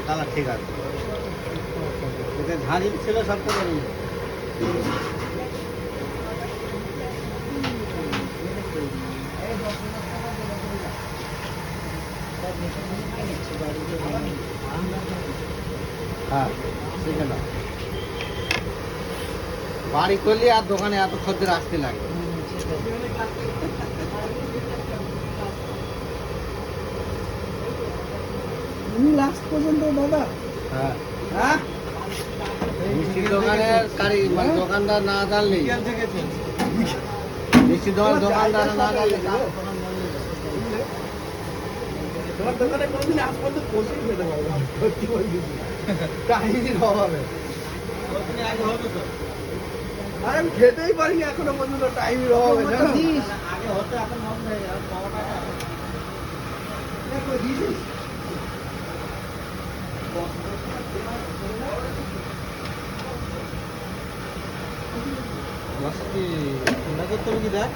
Colour ঠিক আছে। এটা ঝাঁঝিল ছিল সব করে নিয়ে। হ্যাঁ ঠিক না, বাড়ি করলে আর দোকানে এত খদ্দের আসতে লাগে। লাস্ট পর্যন্ত দাদা। হ্যাঁ হ্যাঁ, মিষ্টির দোকানের কারি মানে দোকানদার না জানলে, মিষ্টির দোকানদার না জানলে তোমার দোকানে কোনদিন আজ পর্যন্ত পৌঁছেই যেতে পারবো না, সত্যি বলছি। কাহিনীর অভাবে আর আমি খেতেই পারি না এখনো পর্যন্ত, টাইমের অভাবে জানো। আগে হতো, এখন বন্ধ হয়ে গেল। কি দেখ?